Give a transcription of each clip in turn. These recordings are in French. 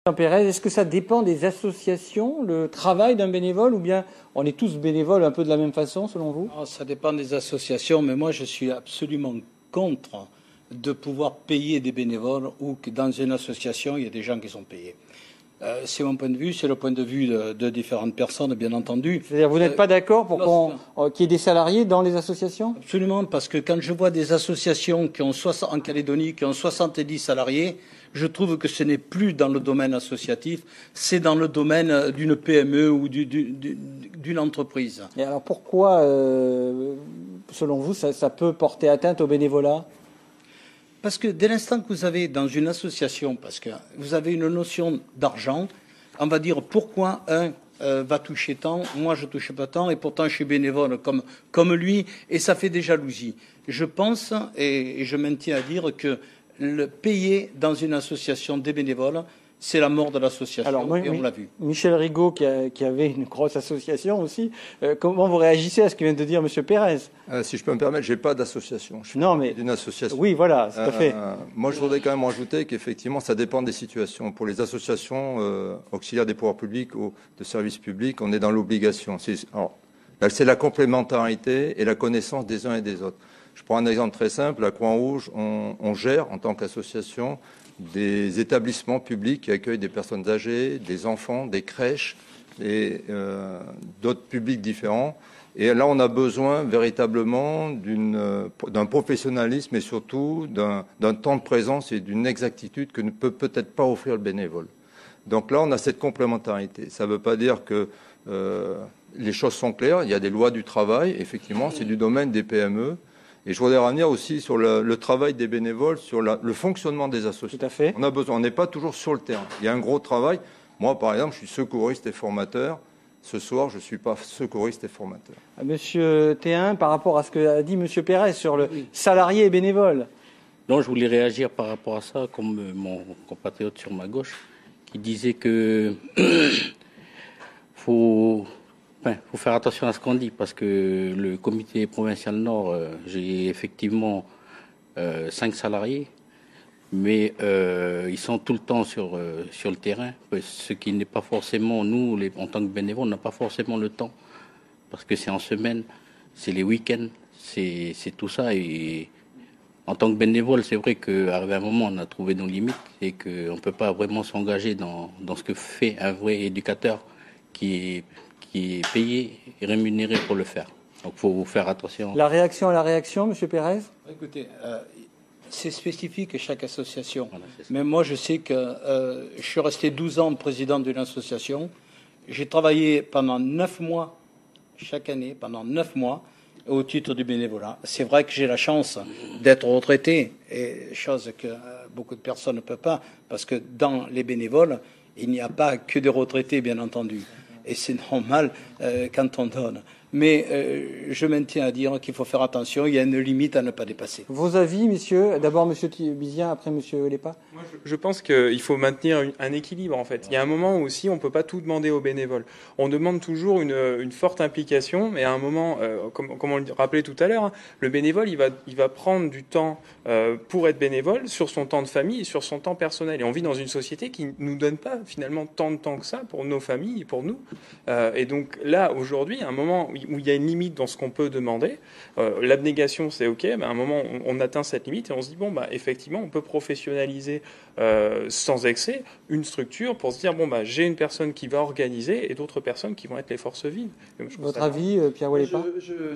Jean Pérez, est-ce que ça dépend des associations, le travail d'un bénévole, ou bien on est tous bénévoles un peu de la même façon, selon vous? Ça dépend des associations, mais moi je suis absolument contre de pouvoir payer des bénévoles ou que dans une association, il y a des gens qui sont payés. C'est mon point de vue, c'est le point de vue de différentes personnes, bien entendu. C'est-à-dire vous n'êtes pas d'accord pour qu'il y ait des salariés dans les associations? Absolument, parce que quand je vois des associations qui ont en Calédonie qui ont 70 salariés, je trouve que ce n'est plus dans le domaine associatif, c'est dans le domaine d'une PME ou d'une entreprise. Et alors pourquoi, selon vous, ça peut porter atteinte au bénévolat? Parce que dès l'instant que vous avez dans une association, parce que vous avez une notion d'argent, on va dire pourquoi un va toucher tant, moi je ne touche pas tant, et pourtant je suis bénévole comme lui, et ça fait des jalousies. Je pense, et je maintiens à dire que le payer dans une association des bénévoles, c'est la mort de l'association, et on l'a vu. Michel Rigaud, qui avait une grosse association aussi, comment vous réagissez à ce que vient de dire M. Pérez? Si je peux me permettre, je n'ai pas d'association. Je suis d'une association. Oui, voilà, tout à fait. Moi, je voudrais quand même rajouter qu'effectivement, ça dépend des situations. Pour les associations auxiliaires des pouvoirs publics ou de services publics, on est dans l'obligation. C'est la complémentarité et la connaissance des uns et des autres. Je prends un exemple très simple. La Croix-Rouge, on gère en tant qu'association des établissements publics qui accueillent des personnes âgées, des enfants, des crèches et d'autres publics différents. Et là, on a besoin véritablement d'un professionnalisme et surtout d'un temps de présence et d'une exactitude que ne peut peut-être pas offrir le bénévole. Donc là, on a cette complémentarité. Ça ne veut pas dire que les choses sont claires. Il y a des lois du travail. Effectivement, c'est du domaine des PME. Et je voudrais revenir aussi sur le travail des bénévoles, sur le fonctionnement des associations. Tout à fait. On a besoin, on n'est pas toujours sur le terrain. Il y a un gros travail. Moi, par exemple, je suis secouriste et formateur. Ce soir, je ne suis pas secouriste et formateur. Monsieur Théin, par rapport à ce qu'a dit Monsieur Pérez sur le salarié et bénévole. Non, je voulais réagir par rapport à ça, comme mon compatriote sur ma gauche, qui disait que faut faire attention à ce qu'on dit, parce que le comité provincial Nord, j'ai effectivement 5 salariés, mais ils sont tout le temps sur le terrain, ce qui n'est pas forcément, nous, en tant que bénévoles, on n'a pas forcément le temps, parce que c'est en semaine, c'est les week-ends, c'est tout ça. Et en tant que bénévole, c'est vrai qu'arrivé à un moment, on a trouvé nos limites et qu'on ne peut pas vraiment s'engager dans ce que fait un vrai éducateur qui est payé et rémunéré pour le faire. Donc il faut faire attention. La réaction à la réaction, M. Pérez? Écoutez, c'est spécifique chaque association. Voilà, mais moi, je sais que je suis resté 12 ans président d'une association. J'ai travaillé pendant 9 mois, chaque année, pendant 9 mois, au titre du bénévolat. C'est vrai que j'ai la chance d'être retraité, et chose que beaucoup de personnes ne peuvent pas, parce que dans les bénévoles, il n'y a pas que des retraités, bien entendu. Et c'est normal quand on donne. Mais je maintiens à dire qu'il faut faire attention, il y a une limite à ne pas dépasser. Vos avis, messieurs? D'abord M. Bizien, après M. Lépa. Moi, je pense qu'il faut maintenir un équilibre, en fait. Il y a un moment où aussi on ne peut pas tout demander aux bénévoles. On demande toujours une forte implication, mais à un moment, comme on le rappelait tout à l'heure, hein, le bénévole, il va prendre du temps pour être bénévole sur son temps de famille et sur son temps personnel. Et on vit dans une société qui ne nous donne pas finalement tant de temps que ça pour nos familles et pour nous. Et donc là, aujourd'hui, à un moment où il y a une limite dans ce qu'on peut demander, l'abnégation c'est ok, mais à un moment on atteint cette limite et on se dit effectivement on peut professionnaliser sans excès une structure pour se dire j'ai une personne qui va organiser et d'autres personnes qui vont être les forces vives. Votre avis, Pierre Ouellepa?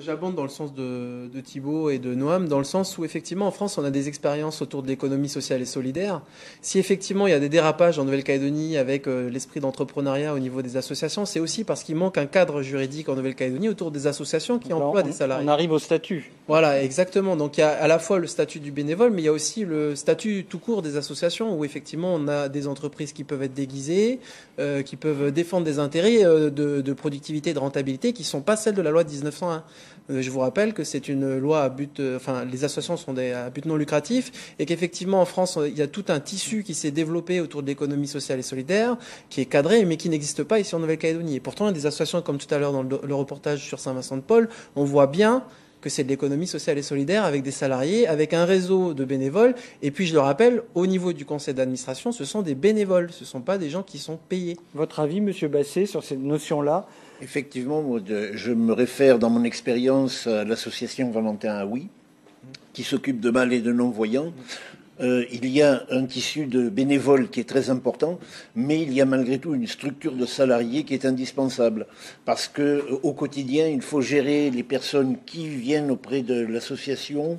J'abonde dans le sens de Thibault et de Noam, dans le sens où effectivement en France on a des expériences autour de l'économie sociale et solidaire. Si effectivement il y a des dérapages en Nouvelle-Calédonie avec l'esprit d'entrepreneuriat au niveau des associations, c'est aussi parce qu'il manque un cadre juridique en Nouvelle-Calédonie autour des associations qui emploient des salariés. On arrive au statut. Voilà, exactement. Donc il y a à la fois le statut du bénévole, mais il y a aussi le statut tout court des associations où effectivement on a des entreprises qui peuvent être déguisées, qui peuvent défendre des intérêts de productivité et de rentabilité qui ne sont pas celles de la loi de 1901. Je vous rappelle que c'est une loi à but, les associations sont à but non lucratif et qu'effectivement en France il y a tout un tissu qui s'est développé autour de l'économie sociale et solidaire qui est cadré mais qui n'existe pas ici en Nouvelle-Calédonie. Et pourtant il y a des associations comme tout à l'heure dans le reportage sur Saint-Vincent-de-Paul, on voit bien que c'est de l'économie sociale et solidaire avec des salariés, avec un réseau de bénévoles. Et puis, je le rappelle, au niveau du conseil d'administration, ce sont des bénévoles, ce ne sont pas des gens qui sont payés. Votre avis, Monsieur Basset, sur cette notion-là? Effectivement, je me réfère dans mon expérience à l'association Valentin Aoui, qui s'occupe de mal et de non-voyants. Il y a un tissu de bénévoles qui est très important, mais il y a malgré tout une structure de salariés qui est indispensable. Parce que au quotidien, il faut gérer les personnes qui viennent auprès de l'association,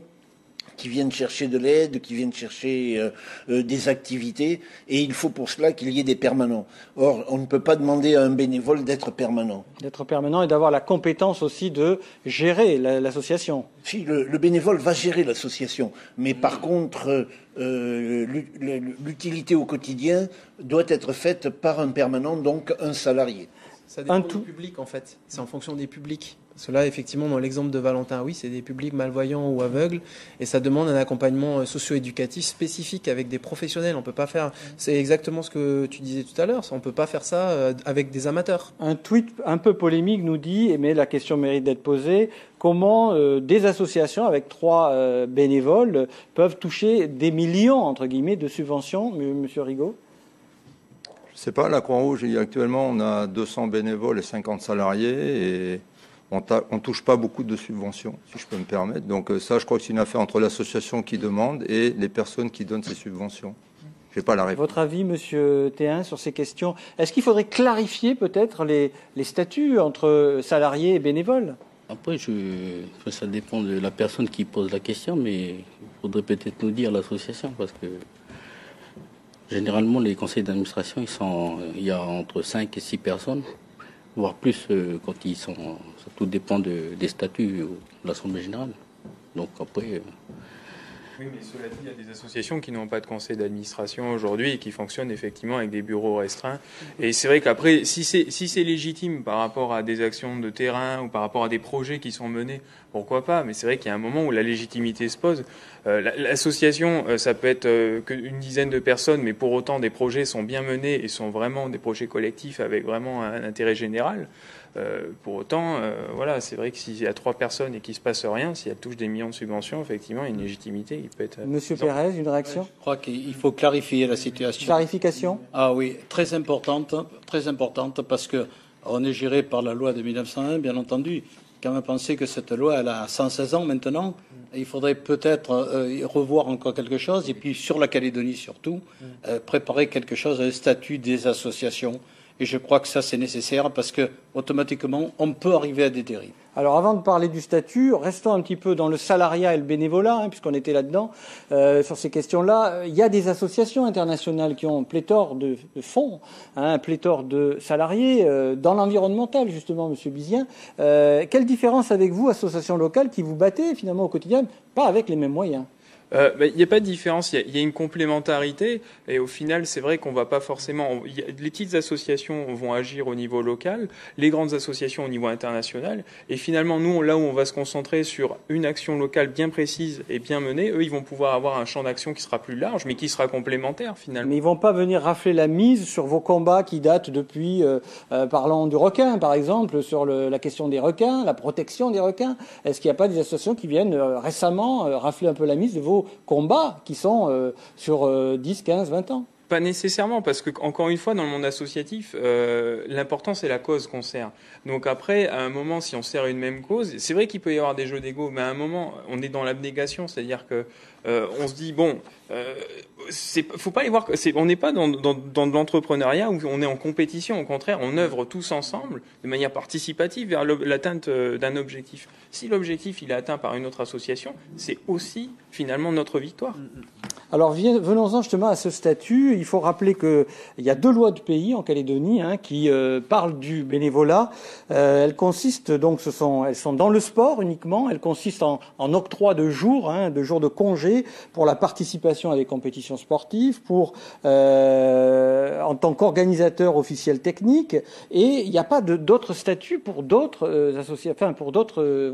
qui viennent chercher de l'aide, qui viennent chercher des activités, et il faut pour cela qu'il y ait des permanents. Or, on ne peut pas demander à un bénévole d'être permanent. D'être permanent et d'avoir la compétence aussi de gérer l'association. Si, le bénévole va gérer l'association, mais par contre, l'utilité au quotidien doit être faite par un permanent, donc un salarié. Ça dépend du public, en fait. C'est en fonction des publics. Parce que là, effectivement, dans l'exemple de Valentin, oui, c'est des publics malvoyants ou aveugles, et ça demande un accompagnement socio-éducatif spécifique avec des professionnels. On peut pas faire. C'est exactement ce que tu disais tout à l'heure. On peut pas faire ça avec des amateurs. Un tweet un peu polémique nous dit, mais la question mérite d'être posée, comment des associations avec 3 bénévoles peuvent toucher des millions entre guillemets de subventions, Monsieur Rigaud? Je sais pas. La Croix-Rouge, actuellement, on a 200 bénévoles et 50 salariés et on touche pas beaucoup de subventions, si je peux me permettre. Donc ça, je crois que c'est une affaire entre l'association qui demande et les personnes qui donnent ces subventions. J'ai pas la réponse. Votre avis, Monsieur Théin, sur ces questions? Est-ce qu'il faudrait clarifier peut-être les statuts entre salariés et bénévoles? Après, ça dépend de la personne qui pose la question, mais il faudrait peut-être nous dire l'association, parce que généralement, les conseils d'administration, il y a entre 5 et 6 personnes, voire plus quand ils sont. Ça tout dépend des statuts de l'Assemblée générale. Donc après. Oui, mais cela dit, il y a des associations qui n'ont pas de conseil d'administration aujourd'hui et qui fonctionnent effectivement avec des bureaux restreints. Et c'est vrai qu'après, si c'est légitime par rapport à des actions de terrain ou par rapport à des projets qui sont menés, pourquoi pas? Mais c'est vrai qu'il y a un moment où la légitimité se pose. L'association, ça peut être qu'une dizaine de personnes, mais pour autant, des projets sont bien menés et sont vraiment des projets collectifs avec vraiment un intérêt général. Pour autant, voilà, c'est vrai que s'il y a 3 personnes et qu'il ne se passe rien, si elles touchent des millions de subventions, effectivement, il y a une légitimité qui peut être. Monsieur Pérez, une réaction? Je crois qu'il faut clarifier la situation. Clarification? Ah oui, très importante parce que on est géré par la loi de 1901, bien entendu. Quand même penser que cette loi, elle a 116 ans maintenant. Il faudrait peut-être revoir encore quelque chose. Et puis sur la Calédonie surtout, préparer quelque chose, un statut des associations. Et je crois que ça, c'est nécessaire parce que automatiquement, on peut arriver à des dérives. Alors, avant de parler du statut, restons un petit peu dans le salariat et le bénévolat, puisqu'on était là-dedans. Sur ces questions-là, il y a des associations internationales qui ont pléthore de fonds, pléthore de salariés, dans l'environnemental, justement, Monsieur Bizien. Quelle différence avec vous, associations locales, qui vous battez finalement au quotidien, pas avec les mêmes moyens? Il n'y a pas de différence, il y a une complémentarité et au final c'est vrai qu'on va pas forcément. Les petites associations vont agir au niveau local, les grandes associations au niveau international et finalement nous là où on va se concentrer sur une action locale bien précise et bien menée, eux ils vont pouvoir avoir un champ d'action qui sera plus large mais qui sera complémentaire finalement. Mais ils vont pas venir rafler la mise sur vos combats qui datent depuis, parlant du requin par exemple, sur la question des requins, la protection des requins. Est-ce qu'il n'y a pas des associations qui viennent récemment rafler un peu la mise de vos combats qui sont sur 10, 15, 20 ans? Pas nécessairement, parce que encore une fois, dans le monde associatif, l'important c'est la cause qu'on sert. Donc après, à un moment, si on sert une même cause, c'est vrai qu'il peut y avoir des jeux d'ego, mais à un moment, on est dans l'abnégation, c'est-à-dire que on se dit bon, faut pas les voir. On n'est pas dans de l'entrepreneuriat où on est en compétition. Au contraire, on œuvre tous ensemble de manière participative vers l'atteinte d'un objectif. Si l'objectif il est atteint par une autre association, c'est aussi finalement notre victoire. Alors venons-en justement à ce statut. Il faut rappeler qu'il y a 2 lois de pays en Calédonie qui parlent du bénévolat. Elles consistent donc, elles sont dans le sport uniquement. Elles consistent en octroi de jours de congé pour la participation à des compétitions sportives, en tant qu'organisateur officiel technique. Et il n'y a pas d'autres statuts pour d'autres associations, pour d'autres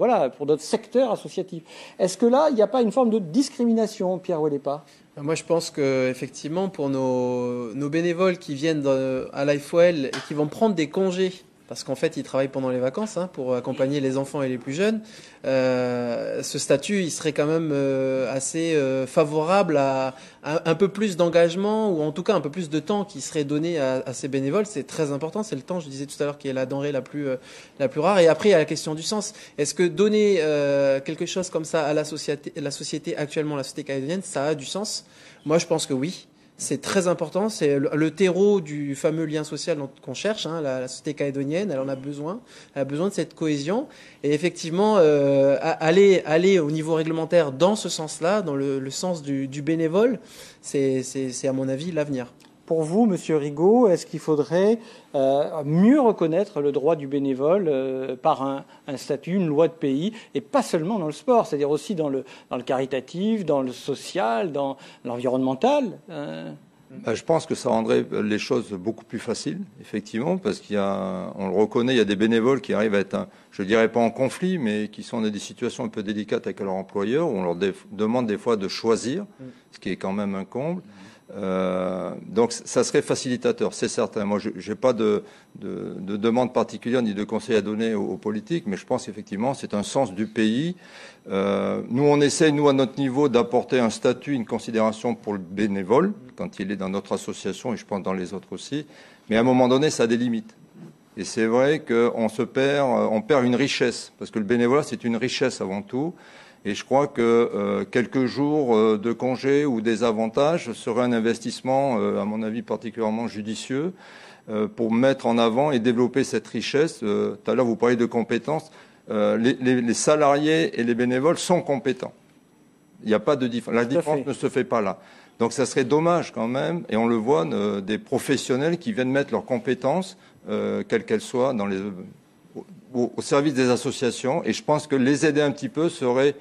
secteurs associatifs. Est-ce que là, il n'y a pas une forme de discrimination, Pierre Ouellepa? Moi, je pense que effectivement, pour nos bénévoles qui viennent à l'IFOL et qui vont prendre des congés parce qu'en fait, ils travaillent pendant les vacances pour accompagner les enfants et les plus jeunes. Ce statut, il serait quand même assez favorable à un peu plus d'engagement, ou en tout cas un peu plus de temps qui serait donné à ces bénévoles. C'est très important. C'est le temps, je disais tout à l'heure, qui est la denrée la plus rare. Et après, il y a la question du sens. Est-ce que donner quelque chose comme ça à la société actuellement, la société calédonienne, ça a du sens? Moi, je pense que oui. C'est très important, c'est le terreau du fameux lien social qu'on cherche. La société calédonienne, elle en a besoin. Elle a besoin de cette cohésion. Et effectivement, aller au niveau réglementaire dans ce sens-là, dans le sens du bénévole, c'est à mon avis l'avenir. Pour vous, Monsieur Rigaud, est-ce qu'il faudrait mieux reconnaître le droit du bénévole par un statut, une loi de pays, et pas seulement dans le sport, c'est-à-dire aussi dans le caritatif, dans le social, dans l'environnemental Je pense que ça rendrait les choses beaucoup plus faciles, effectivement, parce on le reconnaît, il y a des bénévoles qui arrivent à être, je ne dirais pas en conflit, mais qui sont dans des situations un peu délicates avec leur employeur, où on leur demande des fois de choisir, ce qui est quand même un comble. Donc ça serait facilitateur, c'est certain. Moi, je n'ai pas de demande particulière ni de conseil à donner aux politiques, mais je pense effectivement c'est un sens du pays. Nous, on essaye, nous, à notre niveau, d'apporter un statut, une considération pour le bénévole, quand il est dans notre association, et je pense dans les autres aussi. Mais à un moment donné, ça a des limites. Et c'est vrai qu'on perd une richesse, parce que le bénévolat, c'est une richesse avant tout. Et je crois que quelques jours de congé ou des avantages seraient un investissement, à mon avis, particulièrement judicieux pour mettre en avant et développer cette richesse. Tout à l'heure, vous parliez de compétences. Les salariés et les bénévoles sont compétents. Il n'y a pas de différence. La différence ne se fait pas là. Donc ça serait dommage quand même, et on le voit, des professionnels qui viennent mettre leurs compétences, quelles qu'elles soient, au service des associations. Et je pense que les aider un petit peu serait,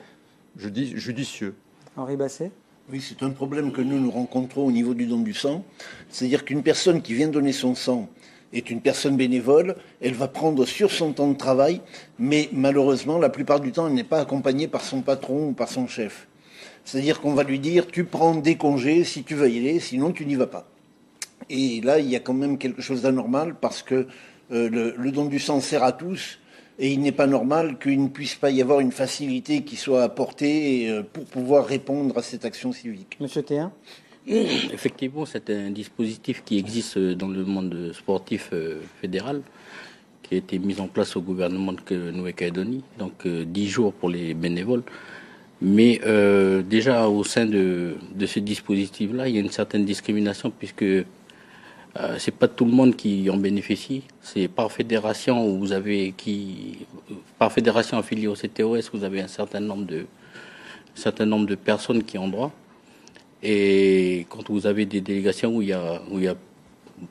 je dis, judicieux. Henri Basset ? Oui, c'est un problème que nous rencontrons au niveau du don du sang. C'est-à-dire qu'une personne qui vient donner son sang est une personne bénévole, elle va prendre sur son temps de travail, mais malheureusement, la plupart du temps, elle n'est pas accompagnée par son patron ou par son chef. C'est-à-dire qu'on va lui dire, tu prends des congés si tu veux y aller, sinon tu n'y vas pas. Et là, il y a quand même quelque chose d'anormal, parce que le don du sang sert à tous, et il n'est pas normal qu'il ne puisse pas y avoir une facilité qui soit apportée pour pouvoir répondre à cette action civique. Monsieur Théin ? Effectivement, c'est un dispositif qui existe dans le monde sportif fédéral, qui a été mis en place au gouvernement de Nouvelle-Calédonie, donc 10 jours pour les bénévoles. Mais déjà, au sein de ce dispositif-là, il y a une certaine discrimination, puisque c'est pas tout le monde qui en bénéficie. C'est par fédération où par fédération affiliée au CTOS, vous avez un certain nombre de personnes qui ont droit. Et quand vous avez des délégations où il y a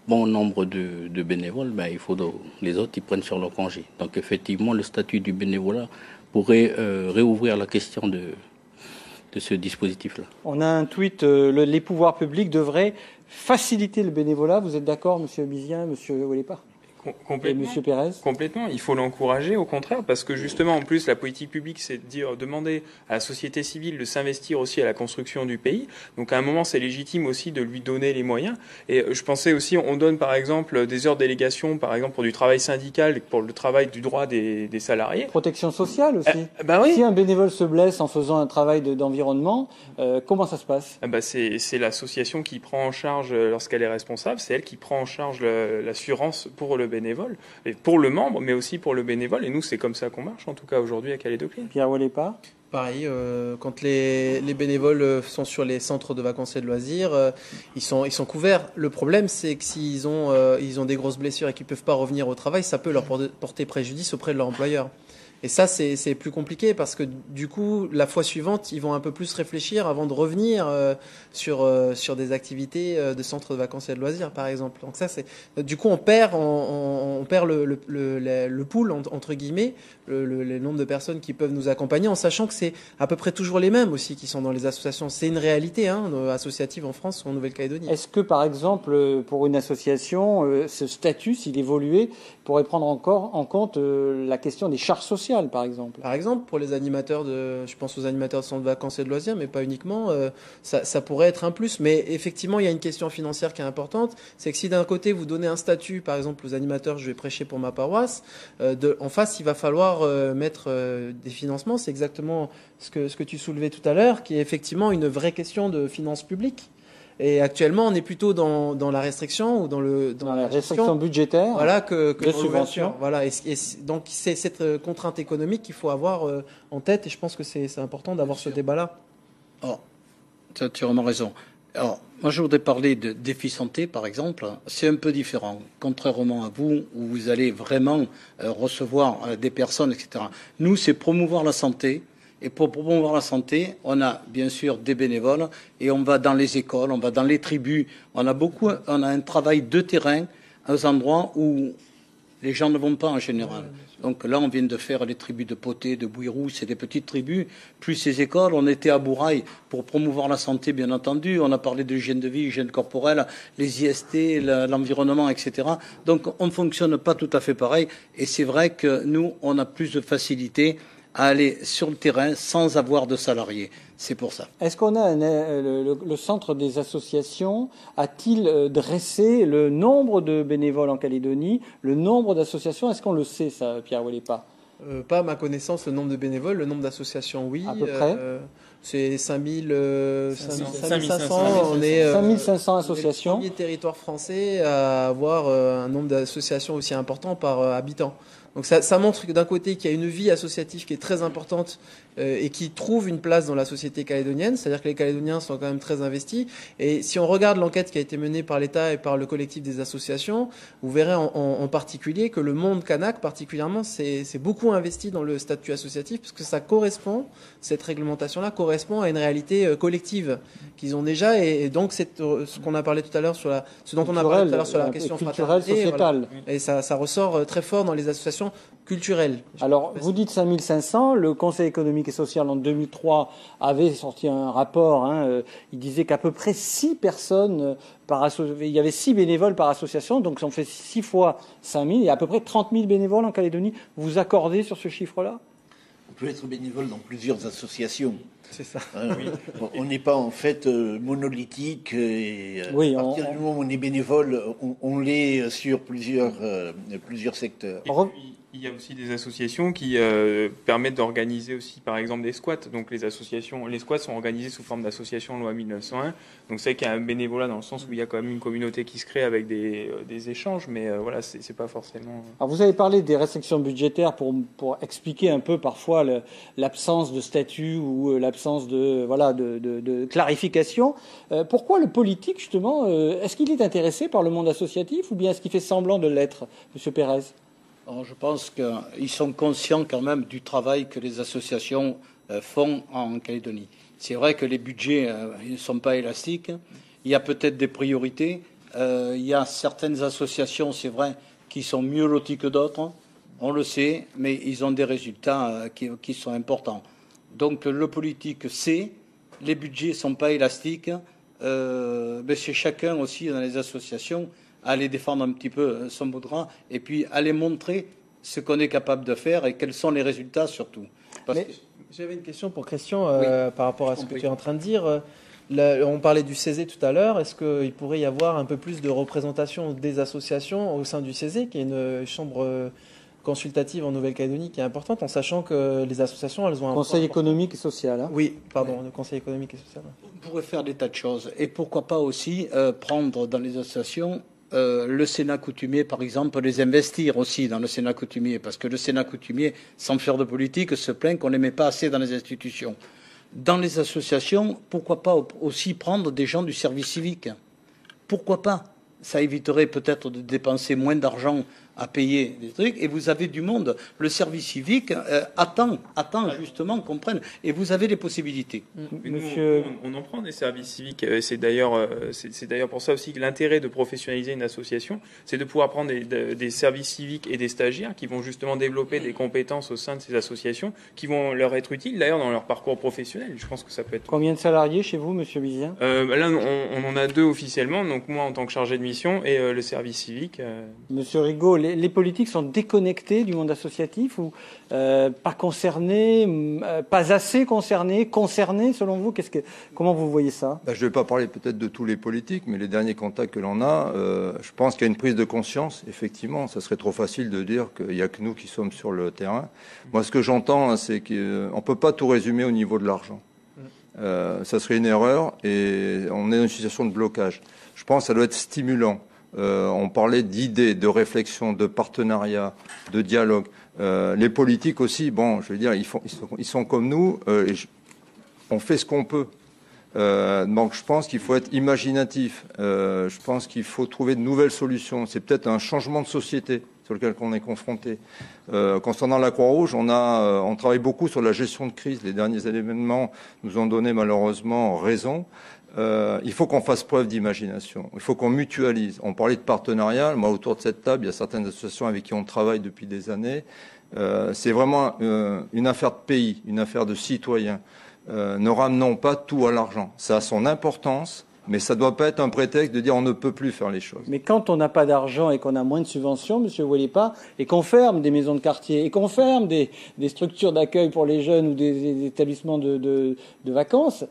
bon nombre de bénévoles, il faut les autres ils prennent sur leur congé. Donc effectivement, le statut du bénévolat pourrait réouvrir la question de ce dispositif-là. On a un tweet, les pouvoirs publics devraient faciliter le bénévolat. Vous êtes d'accord, Monsieur Bizien, Monsieur Ouellepa ? Et Monsieur Pérez ? Complètement. Il faut l'encourager, au contraire, parce que justement, en plus, la politique publique, c'est de demander à la société civile de s'investir aussi à la construction du pays. Donc, à un moment, c'est légitime aussi de lui donner les moyens. Et je pensais aussi, on donne par exemple des heures de délégation, par exemple pour du travail syndical, pour le travail du droit des salariés. Protection sociale aussi. Oui. Si un bénévole se blesse en faisant un travail d'environnement, comment ça se passe ? C'est l'association qui prend en charge, lorsqu'elle est responsable, c'est elle qui prend en charge l'assurance pour le bénévole, et pour le membre, mais aussi pour le bénévole. Et nous, c'est comme ça qu'on marche, en tout cas aujourd'hui à Calédo-Clean. Pierre Ouellepa ? Pareil, quand les bénévoles sont sur les centres de vacances et de loisirs, ils sont couverts. Le problème, c'est que s'ils ont des grosses blessures et qu'ils peuvent pas revenir au travail, ça peut leur porter préjudice auprès de leur employeur. Et ça, c'est plus compliqué, parce que du coup, la fois suivante, ils vont un peu plus réfléchir avant de revenir sur des activités de centres de vacances et de loisirs, par exemple. Donc ça, du coup, on perd le pool, entre guillemets, le nombre de personnes qui peuvent nous accompagner, en sachant que c'est à peu près toujours les mêmes aussi qui sont dans les associations. C'est une réalité associative en France ou en Nouvelle-Calédonie. Est-ce que, par exemple, pour une association, ce statut, s'il évoluait, pourrait prendre encore en compte la question des charges sociales ? social, par exemple. Par exemple, pour les animateurs je pense aux animateurs de centres de vacances et de loisirs, mais pas uniquement, ça pourrait être un plus. Mais effectivement, il y a une question financière qui est importante. C'est que si d'un côté vous donnez un statut, par exemple aux animateurs, je vais prêcher pour ma paroisse, en face, il va falloir mettre des financements. C'est exactement ce que tu soulevais tout à l'heure, qui est effectivement une vraie question de finances publiques. Et actuellement, on est plutôt dans la restriction ou dans la restriction budgétaire, voilà, que de subventions. Voilà, donc c'est cette contrainte économique qu'il faut avoir en tête, et je pense que c'est important d'avoir ce débat-là. Oh, tu as entièrement raison. Alors, moi, je voudrais parler de défi santé, par exemple. C'est un peu différent, contrairement à vous, où vous allez vraiment recevoir des personnes, etc. Nous, c'est promouvoir la santé. Et pour promouvoir la santé, on a bien sûr des bénévoles et on va dans les écoles, on va dans les tribus. On a un travail de terrain aux endroits où les gens ne vont pas en général. Donc là, on vient de faire les tribus de Poté, de Bouirou, c'est des petites tribus, plus ces écoles. On était à Bourail pour promouvoir la santé, bien entendu. On a parlé de l'hygiène de vie, l'hygiène corporelle, les IST, l'environnement, etc. Donc on ne fonctionne pas tout à fait pareil. Et c'est vrai que nous, on a plus de facilité à aller sur le terrain sans avoir de salariés. C'est pour ça. Est-ce qu'on a le centre des associations a-t-il dressé le nombre de bénévoles en Calédonie, le nombre d'associations? Est-ce qu'on le sait, ça, Pierre Ouellepa? Pas à ma connaissance, le nombre de bénévoles, le nombre d'associations, oui. À peu près c'est 5500. On est 5500 associations. Le premier territoire français à avoir un nombre d'associations aussi important par habitant. Donc ça montre que d'un côté qu'il y a une vie associative qui est très importante et qui trouve une place dans la société calédonienne, c'est-à-dire que les Calédoniens sont quand même très investis. Et si on regarde l'enquête qui a été menée par l'État et par le collectif des associations, vous verrez en particulier que le monde kanak particulièrement c'est beaucoup investi dans le statut associatif, parce que ça correspond, cette réglementation-là correspond à une réalité collective qu'ils ont déjà, et donc c'est ce qu'on a parlé tout à l'heure sur ce dont on a parlé tout à l'heure sur la question culturelle, fraternité, sociétale. Voilà. Et ça ressort très fort dans les associations culturelles. Alors, vous dites 5500, le Conseil économique et social en 2003 avait sorti un rapport, il disait qu'à peu près 6 personnes il y avait 6 bénévoles par association, donc ça en fait 6 fois 5000, il y a à peu près 30 000 bénévoles en Calédonie. Vous vous accordez sur ce chiffre-là? On peut être bénévole dans plusieurs associations. C'est ça. Oui. On n'est pas en fait monolithique. Et, oui, à partir du moment où on est bénévole, on l'est sur plusieurs secteurs. Il y a aussi des associations qui permettent d'organiser aussi, par exemple, des squats. Donc les squats sont organisés sous forme d'association loi 1901. Donc c'est qu'il y a un bénévolat dans le sens où il y a quand même une communauté qui se crée avec des échanges, mais voilà, c'est pas forcément. Alors vous avez parlé des restrictions budgétaires pour expliquer un peu parfois l'absence de statut ou l'absence de clarification. Pourquoi le politique justement est-ce qu'il est intéressé par le monde associatif ou bien est-ce qu'il fait semblant de l'être, Monsieur Pérez? Alors, je pense qu'ils sont conscients quand même du travail que les associations font en Calédonie. C'est vrai que les budgets ne sont pas élastiques. Il y a peut-être des priorités. Il y a certaines associations, c'est vrai, qui sont mieux loties que d'autres. On le sait, mais ils ont des résultats qui sont importants. Donc le politique sait, les budgets ne sont pas élastiques. Mais c'est chacun aussi dans les associations à aller défendre un petit peu son bout de gras et puis aller montrer ce qu'on est capable de faire et quels sont les résultats surtout. J'avais une question pour Christian par rapport à ce que tu es en train de dire. On parlait du CESE tout à l'heure. Est-ce qu'il pourrait y avoir un peu plus de représentation des associations au sein du CESE, qui est une chambre consultative en Nouvelle-Calédonie qui est importante, en sachant que les associations, elles ont un Conseil économique et social. Oui, pardon, le Conseil économique et social. On pourrait faire des tas de choses. Et pourquoi pas aussi prendre dans les associations le Sénat coutumier, par exemple, les investir aussi dans le Sénat coutumier, parce que le Sénat coutumier, sans faire de politique, se plaint qu'on ne les met pas assez dans les institutions. Dans les associations, pourquoi pas aussi prendre des gens du service civique? Pourquoi pas? Ça éviterait peut-être de dépenser moins d'argent à payer des trucs, et vous avez du monde. Le service civique attend justement qu'on prenne, et vous avez les possibilités. Monsieur... on en prend des services civiques. C'est d'ailleurs pour ça aussi que l'intérêt de professionnaliser une association, c'est de pouvoir prendre des services civiques et des stagiaires qui vont justement développer des compétences au sein de ces associations, qui vont leur être utiles d'ailleurs dans leur parcours professionnel. Je pense que ça peut être. Combien de salariés chez vous, Monsieur Bizien? Là, on en a 2 officiellement, donc moi en tant que chargé de mission et le service civique. Monsieur Rigaud, les politiques sont déconnectés du monde associatif ou pas concernés, pas assez concernés, selon vous? Comment vous voyez ça? Je ne vais pas parler peut-être de tous les politiques, mais les derniers contacts que l'on a, je pense qu'il y a une prise de conscience. Effectivement, ça serait trop facile de dire qu'il n'y a que nous qui sommes sur le terrain. Moi, ce que j'entends, c'est qu'on ne peut pas tout résumer au niveau de l'argent. Ça serait une erreur et on est dans une situation de blocage. Je pense que ça doit être stimulant. On parlait d'idées, de réflexion, de partenariat, de dialogue. Les politiques aussi, bon, je veux dire, ils sont comme nous. On fait ce qu'on peut. Donc je pense qu'il faut être imaginatif. Je pense qu'il faut trouver de nouvelles solutions. C'est peut-être un changement de société sur lequel on est confronté. Concernant la Croix-Rouge, on travaille beaucoup sur la gestion de crise. Les derniers événements nous ont donné malheureusement raison. Il faut qu'on fasse preuve d'imagination. Il faut qu'on mutualise. On parlait de partenariat. Moi, autour de cette table, il y a certaines associations avec qui on travaille depuis des années. C'est vraiment une affaire de pays, une affaire de citoyens. Ne ramenons pas tout à l'argent. Ça a son importance, mais ça ne doit pas être un prétexte de dire on ne peut plus faire les choses. Mais quand on n'a pas d'argent et qu'on a moins de subventions, Monsieur Walipa, et qu'on ferme des maisons de quartier, et qu'on ferme des structures d'accueil pour les jeunes ou des établissements de vacances,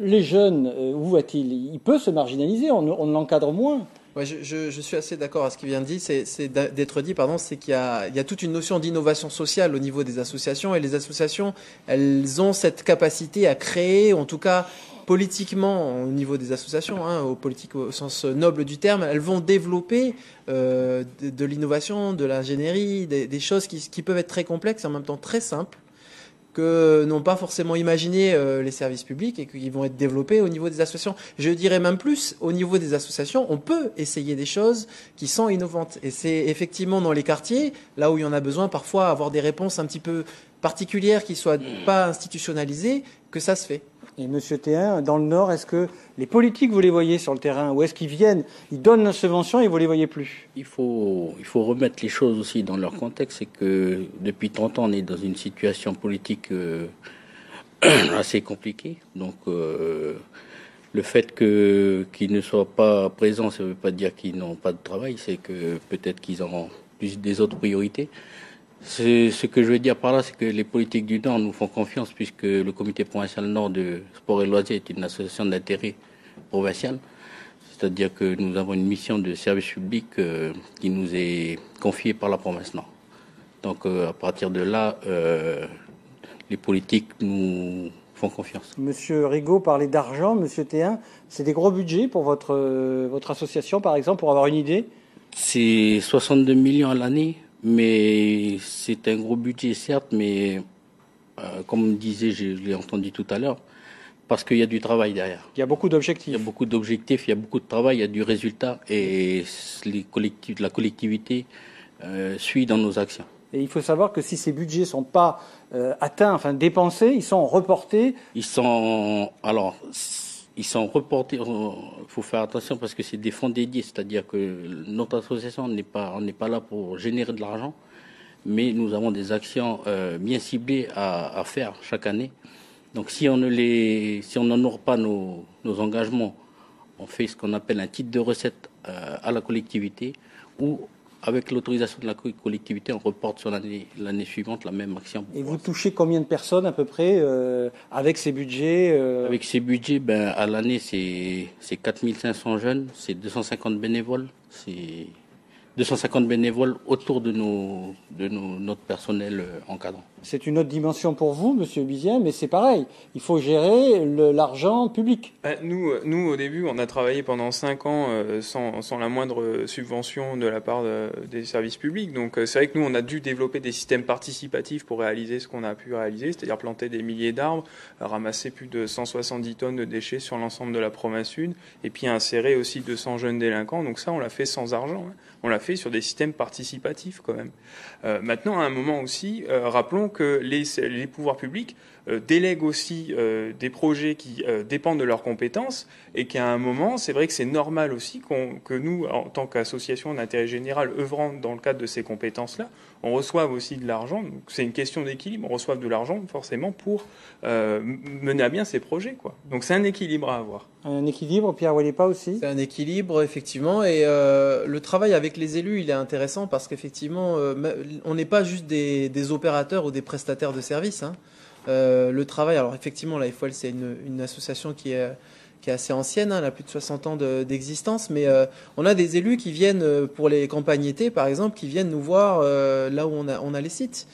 les jeunes, où va-t-il? Il peut se marginaliser, on l'encadre moins. Ouais, je suis assez d'accord à ce qu'il vient de dire. C'est d'être dit, pardon, c'est qu'il y a toute une notion d'innovation sociale au niveau des associations, et les associations, elles ont cette capacité à créer, en tout cas politiquement au niveau des associations, politique au sens noble du terme, elles vont développer de l'innovation, de l'ingénierie, des choses qui peuvent être très complexes et en même temps très simples, que n'ont pas forcément imaginé les services publics et qui vont être développés au niveau des associations. Je dirais même plus, au niveau des associations, on peut essayer des choses qui sont innovantes. Et c'est effectivement dans les quartiers, là où il y en a besoin, parfois avoir des réponses un petit peu particulières qui ne soient pas institutionnalisées, que ça se fait. Et Monsieur Théin, dans le Nord, est-ce que les politiques, vous les voyez sur le terrain? Ou est-ce qu'ils viennent, ils donnent la subvention et vous les voyez plus? Il faut remettre les choses aussi dans leur contexte. C'est que depuis 30 ans, on est dans une situation politique assez compliquée. Donc, le fait qu'ils ne soient pas présents, ça ne veut pas dire qu'ils n'ont pas de travail. C'est que peut-être qu'ils auront plus des autres priorités. Ce que je veux dire par là, c'est que les politiques du Nord nous font confiance, puisque le comité provincial Nord de sport et loisirs est une association d'intérêt provincial. C'est-à-dire que nous avons une mission de service public qui nous est confiée par la province Nord. Donc à partir de là, les politiques nous font confiance. Monsieur Rigaud parlait d'argent, Monsieur Théin, c'est des gros budgets pour votre association, par exemple, pour avoir une idée? C'est 62 millions à l'année. Mais c'est un gros budget, certes, mais comme on disait, je l'ai entendu tout à l'heure, parce qu'il y a du travail derrière. Il y a beaucoup d'objectifs. Il y a beaucoup d'objectifs, il y a beaucoup de travail, il y a du résultat, et la collectivité suit dans nos actions. Et il faut savoir que si ces budgets ne sont pas atteints, enfin dépensés, ils sont reportés. Ils sont reportés. Il faut faire attention parce que c'est des fonds dédiés, c'est-à-dire que notre association on n'est pas là pour générer de l'argent, mais nous avons des actions bien ciblées à faire chaque année. Donc si on n'honore pas nos engagements, on fait ce qu'on appelle un titre de recette à la collectivité, ou avec l'autorisation de la collectivité, on reporte sur l'année suivante la même action. Et vous touchez combien de personnes à peu près avec ces budgets Avec ces budgets, à l'année, c'est 4500 jeunes, c'est 250 bénévoles, c'est 250 bénévoles autour de notre personnel encadrant. C'est une autre dimension pour vous, Monsieur Bizien, mais c'est pareil. Il faut gérer l'argent public. Nous, au début, on a travaillé pendant 5 ans sans la moindre subvention de la part des services publics. Donc, c'est vrai que nous, on a dû développer des systèmes participatifs pour réaliser ce qu'on a pu réaliser, c'est-à-dire planter des milliers d'arbres, ramasser plus de 170 tonnes de déchets sur l'ensemble de la province sud, et puis insérer aussi 200 jeunes délinquants. Donc ça, on l'a fait sans argent. On l'a fait sur des systèmes participatifs quand même. Maintenant, à un moment aussi, rappelons que les pouvoirs publics délèguent aussi des projets qui dépendent de leurs compétences, et qu'à un moment, c'est vrai que c'est normal aussi que nous, en tant qu'association d'intérêt général œuvrant dans le cadre de ces compétences-là, on reçoive aussi de l'argent. Donc, c'est une question d'équilibre. On reçoive de l'argent forcément pour mener à bien ces projets, quoi. Donc c'est un équilibre à avoir. Un équilibre, Pierre Walipa aussi. C'est un équilibre, effectivement, et le travail avec les des élus, il est intéressant parce qu'effectivement, on n'est pas juste des opérateurs ou des prestataires de services. Hein. Le travail, alors effectivement, la FOL, c'est une association qui est assez ancienne, hein, elle a plus de 60 ans d'existence, mais on a des élus qui viennent pour les campagnes été, par exemple, qui viennent nous voir là où on a les sites,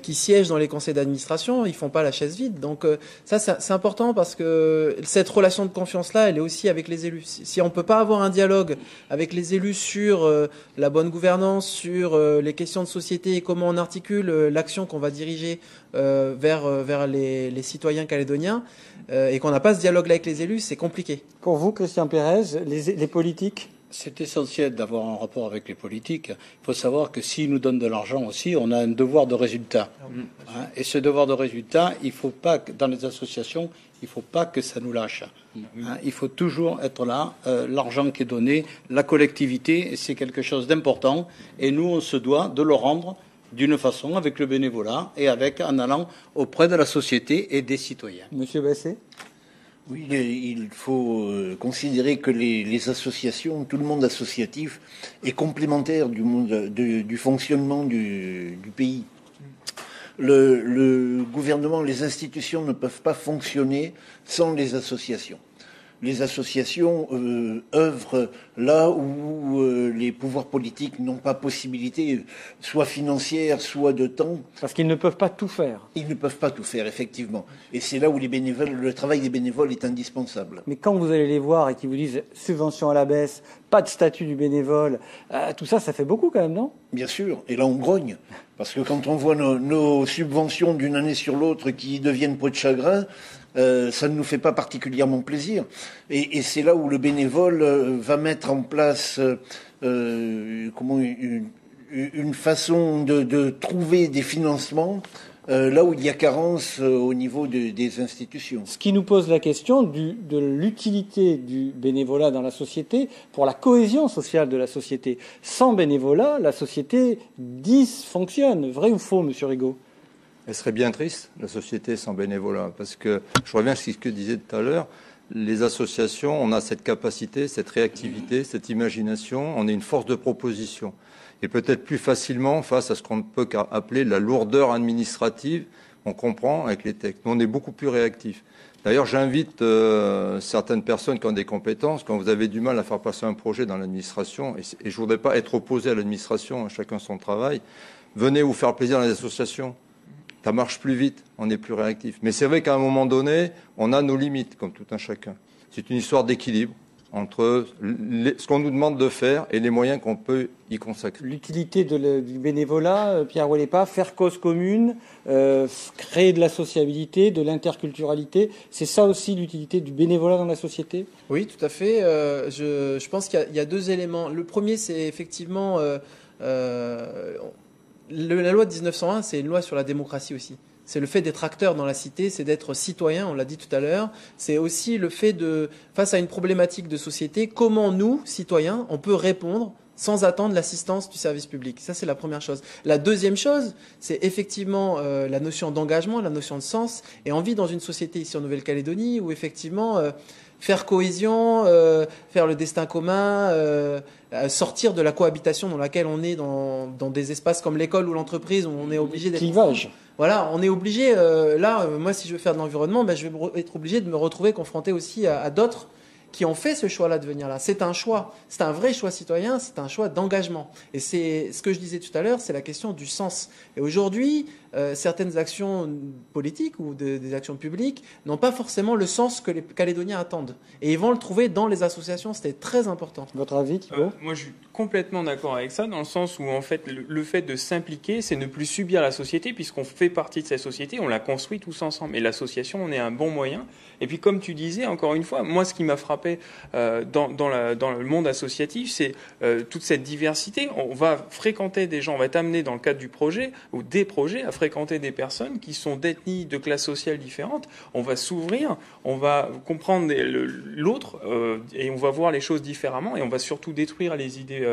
qui siègent dans les conseils d'administration, ils font pas la chaise vide. Donc ça, c'est important parce que cette relation de confiance-là, elle est aussi avec les élus. Si on peut pas avoir un dialogue avec les élus sur la bonne gouvernance, sur les questions de société et comment on articule l'action qu'on va diriger vers les citoyens calédoniens, et qu'on n'a pas ce dialogue-là avec les élus, c'est compliqué. Pour vous, Christian Pérez, les politiques? C'est essentiel d'avoir un rapport avec les politiques. Il faut savoir que s'ils nous donnent de l'argent aussi, on a un devoir de résultat. Hein, et ce devoir de résultat, il faut pas que, dans les associations, il faut pas que ça nous lâche. Hein, il faut toujours être là. L'argent qui est donné, la collectivité, c'est quelque chose d'important. Et nous, on se doit de le rendre d'une façon avec le bénévolat et en allant auprès de la société et des citoyens. Monsieur Basset? Oui, il faut considérer que les associations, tout le monde associatif, est complémentaire du fonctionnement du pays. Le gouvernement, les institutions ne peuvent pas fonctionner sans les associations. Les associations œuvrent là où les pouvoirs politiques n'ont pas possibilité, soit financière, soit de temps. Parce qu'ils ne peuvent pas tout faire. Ils ne peuvent pas tout faire, effectivement. Et c'est là où le travail des bénévoles est indispensable. Mais quand vous allez les voir et qu'ils vous disent subvention à la baisse, pas de statut du bénévole, tout ça, ça fait beaucoup quand même, non? Bien sûr. Et là, on grogne. Parce que quand on voit nos subventions d'une année sur l'autre qui deviennent peau de chagrin, ça ne nous fait pas particulièrement plaisir. Et c'est là où le bénévole va mettre en place une façon de trouver des financements là où il y a carence au niveau des institutions. Ce qui nous pose la question de l'utilité du bénévolat dans la société pour la cohésion sociale de la société. Sans bénévolat, la société dysfonctionne. Vrai ou faux, Monsieur Rigaud? Elle serait bien triste, la société sans bénévolat, parce que je reviens sur ce que disait tout à l'heure, les associations, on a cette capacité, cette réactivité, cette imagination, on est une force de proposition. Et peut-être plus facilement face à ce qu'on peut appeler la lourdeur administrative, on comprend avec les textes. Mais on est beaucoup plus réactif. D'ailleurs, j'invite certaines personnes qui ont des compétences, quand vous avez du mal à faire passer un projet dans l'administration, et je ne voudrais pas être opposé à l'administration, chacun son travail, venez vous faire plaisir dans les associations. Ça marche plus vite, on est plus réactif. Mais c'est vrai qu'à un moment donné, on a nos limites, comme tout un chacun. C'est une histoire d'équilibre entre ce qu'on nous demande de faire et les moyens qu'on peut y consacrer. L'utilité du bénévolat, Pierre Ouellepas, faire cause commune, créer de la sociabilité, de l'interculturalité, c'est ça aussi l'utilité du bénévolat dans la société? Oui, tout à fait. Je pense qu'il y a deux éléments. Le premier, c'est effectivement... la loi de 1901, c'est une loi sur la démocratie aussi. C'est le fait d'être acteur dans la cité, c'est d'être citoyen, on l'a dit tout à l'heure. C'est aussi le fait face à une problématique de société, comment nous, citoyens, on peut répondre sans attendre l'assistance du service public. Ça, c'est la première chose. La deuxième chose, c'est effectivement la notion d'engagement, la notion de sens. Et on vit dans une société ici en Nouvelle-Calédonie où effectivement... faire cohésion, faire le destin commun, sortir de la cohabitation dans laquelle on est dans des espaces comme l'école ou l'entreprise où on est obligé d'être... Clivage. Voilà, on est obligé, moi si je veux faire de l'environnement, je vais être obligé de me retrouver confronté aussi à d'autres qui ont fait ce choix-là de venir là. C'est un choix, c'est un vrai choix citoyen, c'est un choix d'engagement. Et c'est ce que je disais tout à l'heure, c'est la question du sens. Et aujourd'hui, certaines actions politiques ou des actions publiques n'ont pas forcément le sens que les Calédoniens attendent. Et ils vont le trouver dans les associations, c'était très important. Votre avis, Thibault? Moi, je suis complètement d'accord avec ça, dans le sens où, en fait, le fait de s'impliquer, c'est ne plus subir la société, puisqu'on fait partie de cette société, on la construit tous ensemble. Et l'association, on est un bon moyen. Et puis, comme tu disais, encore une fois, moi, ce qui m'a frappé dans le monde associatif, c'est toute cette diversité. On va fréquenter des gens, on va être amené dans le cadre du projet, ou des projets, à fréquenter des personnes qui sont d'ethnies, de classes sociales différentes. On va s'ouvrir, on va comprendre l'autre, et on va voir les choses différemment, et on va surtout détruire les idées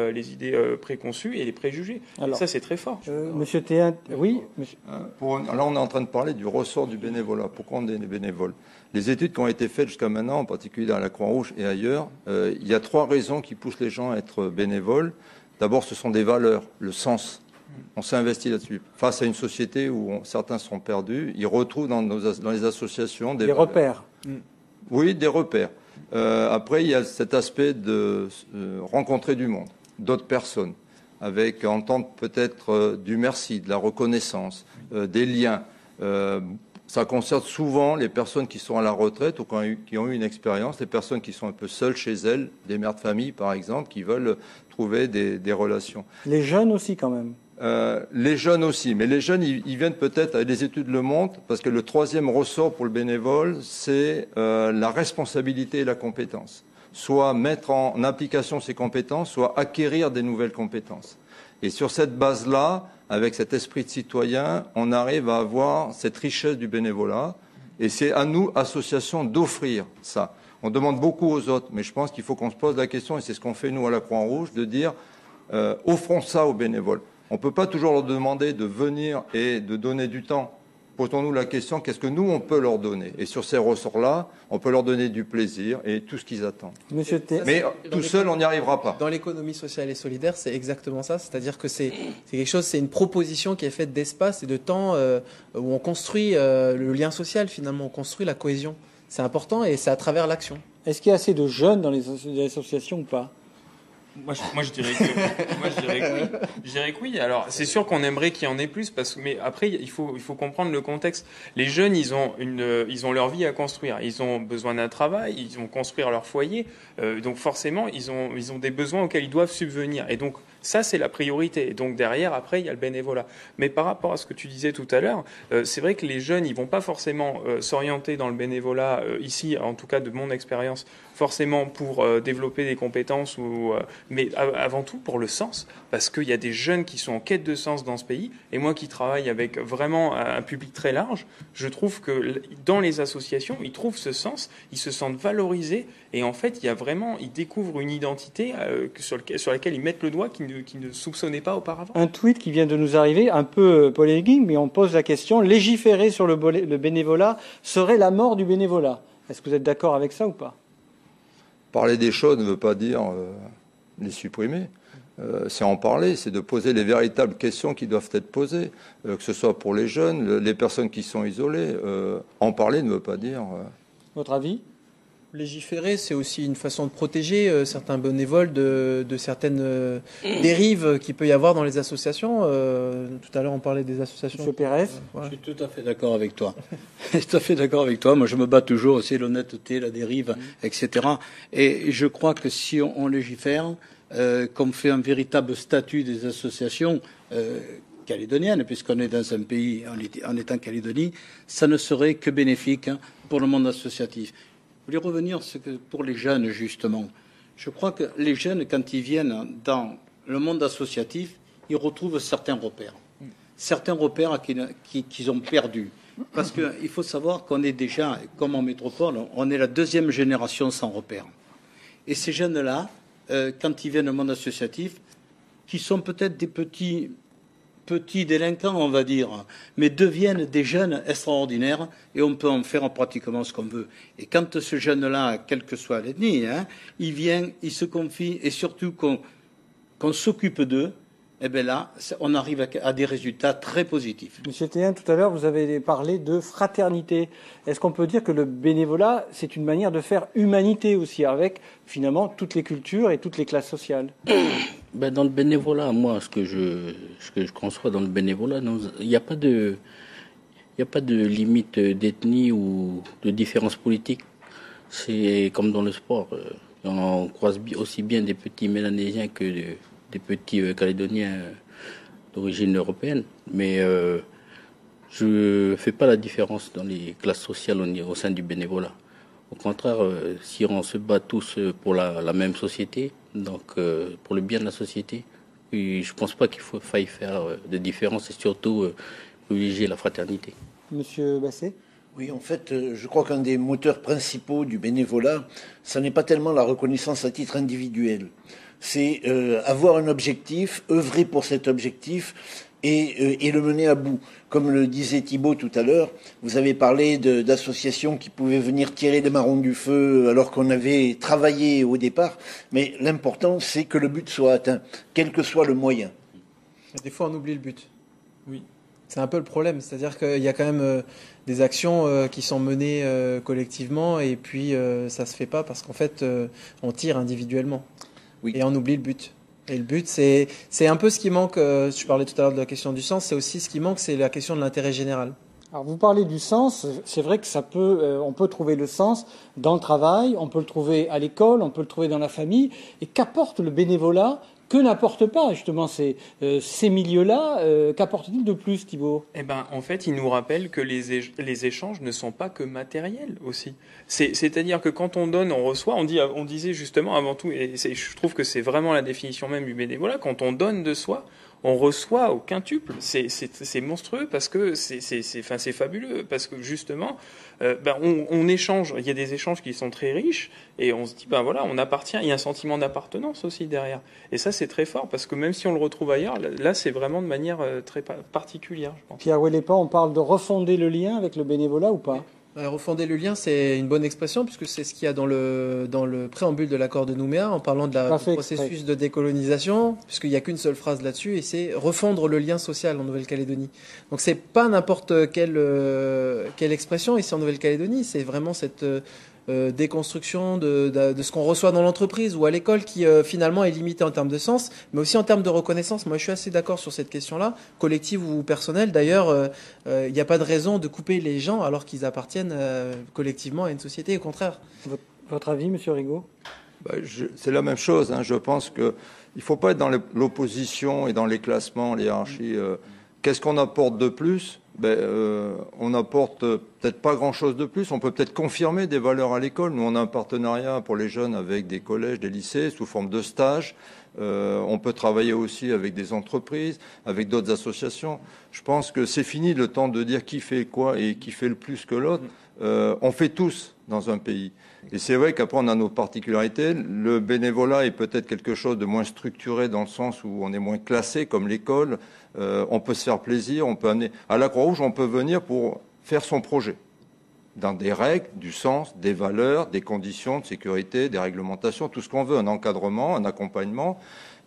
préconçues et les préjugés. Alors, et ça, c'est très fort. Monsieur Théin, oui monsieur... Là, on est en train de parler du ressort du bénévolat. Pourquoi on est des bénévoles? Les études qui ont été faites jusqu'à maintenant, en particulier dans la Croix-Rouge et ailleurs, il y a 3 raisons qui poussent les gens à être bénévoles. D'abord, ce sont des valeurs, le sens. On s'est investi là-dessus. Face à une société où certains sont perdus, ils retrouvent dans les associations des repères. Oui, des repères. Après, il y a cet aspect de rencontrer du monde, d'autres personnes, avec entendre peut-être du merci, de la reconnaissance, des liens. Ça concerne souvent les personnes qui sont à la retraite ou qui ont eu une expérience, les personnes qui sont un peu seules chez elles, des mères de famille par exemple, qui veulent trouver des relations. Les jeunes aussi quand même. Les jeunes aussi, mais les jeunes, ils viennent peut-être, les études le montrent, parce que le troisième ressort pour le bénévole, c'est la responsabilité et la compétence. Soit mettre en application ces compétences, soit acquérir des nouvelles compétences. Et sur cette base-là, avec cet esprit de citoyen, on arrive à avoir cette richesse du bénévolat. Et c'est à nous, associations, d'offrir ça. On demande beaucoup aux autres, mais je pense qu'il faut qu'on se pose la question, et c'est ce qu'on fait nous à la Croix-Rouge, de dire offrons ça aux bénévoles. On ne peut pas toujours leur demander de venir et de donner du temps. Posons-nous la question, qu'est-ce que nous, on peut leur donner? Et sur ces ressorts-là, on peut leur donner du plaisir et tout ce qu'ils attendent. Mais tout seul, on n'y arrivera pas. Dans l'économie sociale et solidaire, c'est exactement ça. C'est-à-dire que c'est quelque chose, c'est une proposition qui est faite d'espace et de temps où on construit le lien social, finalement. On construit la cohésion. C'est important et c'est à travers l'action. Est-ce qu'il y a assez de jeunes dans les associations ou pas? Moi, je dirais que oui. Je dirais que oui. Alors, c'est sûr qu'on aimerait qu'il y en ait plus, mais après, il faut comprendre le contexte. Les jeunes, ils ont leur vie à construire. Ils ont besoin d'un travail, ils vont construire leur foyer. Donc, forcément, ils ont des besoins auxquels ils doivent subvenir. Et donc, ça, c'est la priorité. Et donc, derrière, après, il y a le bénévolat. Mais par rapport à ce que tu disais tout à l'heure, c'est vrai que les jeunes, ils vont pas forcément s'orienter dans le bénévolat, ici, en tout cas de mon expérience, forcément pour développer des compétences, mais avant tout pour le sens, parce qu'il y a des jeunes qui sont en quête de sens dans ce pays. Et moi qui travaille avec vraiment un public très large, je trouve que dans les associations, ils trouvent ce sens, ils se sentent valorisés, et en fait, ils découvrent une identité sur laquelle ils mettent le doigt qu'ils ne soupçonnaient pas auparavant. Un tweet qui vient de nous arriver, un peu polémique, mais on pose la question, légiférer sur le bénévolat serait la mort du bénévolat. Est-ce que vous êtes d'accord avec ça ou pas? Parler des choses ne veut pas dire les supprimer. C'est en parler, c'est de poser les véritables questions qui doivent être posées, que ce soit pour les jeunes, les personnes qui sont isolées. En parler ne veut pas dire... Votre avis? Légiférer, c'est aussi une façon de protéger certains bénévoles de certaines dérives qu'il peut y avoir dans les associations. Tout à l'heure, on parlait des associations. Monsieur Pérez, je suis tout à fait d'accord avec toi. Tout à fait d'accord avec toi. Moi, je me bats toujours aussi l'honnêteté, la dérive, etc. Et je crois que si on légifère, qu'on fait un véritable statut des associations calédoniennes, puisqu'on est dans un pays, on est en Calédonie, ça ne serait que bénéfique pour le monde associatif. Je voulais revenir pour les jeunes, justement. Je crois que les jeunes, quand ils viennent dans le monde associatif, ils retrouvent certains repères. Certains repères qu'ils ont perdus. Parce qu'il faut savoir qu'on est déjà, comme en métropole, on est la deuxième génération sans repères. Et ces jeunes-là, quand ils viennent au monde associatif, qui sont peut-être des petits délinquants, on va dire, mais deviennent des jeunes extraordinaires et on peut en faire pratiquement ce qu'on veut. Et quand ce jeune-là, quelle que soit l'ethnie, il vient, il se confie et surtout qu'on s'occupe d'eux, eh bien là, on arrive à des résultats très positifs. Monsieur Théen, tout à l'heure, vous avez parlé de fraternité. Est-ce qu'on peut dire que le bénévolat, c'est une manière de faire humanité aussi, avec finalement toutes les cultures et toutes les classes sociales? Dans le bénévolat, moi, ce que je conçois dans le bénévolat, il n'y a pas de limite d'ethnie ou de différence politique. C'est comme dans le sport. On croise aussi bien des petits Mélanésiens que des petits Calédoniens d'origine européenne. Mais je ne fais pas la différence dans les classes sociales au sein du bénévolat. Au contraire, si on se bat tous pour la même société, donc pour le bien de la société, et je ne pense pas qu'il faille faire de différence et surtout privilégier la fraternité. Monsieur Basset? Oui, en fait, je crois qu'un des moteurs principaux du bénévolat, ça n'est pas tellement la reconnaissance à titre individuel. C'est avoir un objectif, œuvrer pour cet objectif et le mener à bout. Comme le disait Thibault tout à l'heure, vous avez parlé d'associations qui pouvaient venir tirer les marrons du feu alors qu'on avait travaillé au départ. Mais l'important, c'est que le but soit atteint, quel que soit le moyen. Des fois, on oublie le but. Oui. C'est un peu le problème. C'est-à-dire qu'il y a quand même des actions qui sont menées collectivement et puis ça se fait pas parce qu'en fait, on tire individuellement. Oui. Et on oublie le but. Et le but, c'est un peu ce qui manque. Je parlais tout à l'heure de la question du sens. C'est aussi ce qui manque, c'est la question de l'intérêt général. Alors vous parlez du sens, c'est vrai que on peut trouver le sens dans le travail, on peut le trouver à l'école, on peut le trouver dans la famille. Et qu'apporte le bénévolat? Que n'apporte pas justement ces milieux-là? Qu'apporte-t-il de plus, Thibault? Eh ben, en fait, il nous rappelle que les échanges ne sont pas que matériels aussi. C'est-à-dire que quand on donne, on reçoit. On disait justement avant tout, et je trouve que c'est vraiment la définition même du bénévolat. Quand on donne de soi, on reçoit au quintuple. C'est monstrueux parce que c'est fabuleux parce que justement, on échange. Il y a des échanges qui sont très riches et on se dit voilà, on appartient. Il y a un sentiment d'appartenance aussi derrière. Et ça, c'est très fort parce que même si on le retrouve ailleurs, là, c'est vraiment de manière très particulière, je pense. Pierre Ouellepas, on parle de refonder le lien avec le bénévolat ou pas? Refonder le lien, c'est une bonne expression puisque c'est ce qu'il y a dans le préambule de l'accord de Nouméa en parlant du processus de décolonisation, puisqu'il n'y a qu'une seule phrase là-dessus et c'est refondre le lien social en Nouvelle-Calédonie. Donc c'est pas n'importe quelle expression ici en Nouvelle-Calédonie, c'est vraiment cette déconstruction de ce qu'on reçoit dans l'entreprise ou à l'école qui finalement est limitée en termes de sens, mais aussi en termes de reconnaissance. Moi, je suis assez d'accord sur cette question-là, collective ou personnelle. D'ailleurs, il n'y a pas de raison de couper les gens alors qu'ils appartiennent collectivement à une société. Au contraire. Votre avis, Monsieur Rigaud? C'est la même chose. Je pense qu'il ne faut pas être dans l'opposition et dans les classements, les hiérarchies. Qu'est-ce qu'on apporte de plus? On apporte peut-être pas grand-chose de plus. On peut peut-être confirmer des valeurs à l'école. Nous, on a un partenariat pour les jeunes avec des collèges, des lycées, sous forme de stages. On peut travailler aussi avec des entreprises, avec d'autres associations. Je pense que c'est fini le temps de dire qui fait quoi et qui fait le plus que l'autre. On fait tous dans un pays. Et c'est vrai qu'après, on a nos particularités. Le bénévolat est peut-être quelque chose de moins structuré dans le sens où on est moins classé, comme l'école. On peut se faire plaisir, on peut amener... À la Croix-Rouge, on peut venir pour faire son projet, dans des règles, du sens, des valeurs, des conditions de sécurité, des réglementations, tout ce qu'on veut, un encadrement, un accompagnement.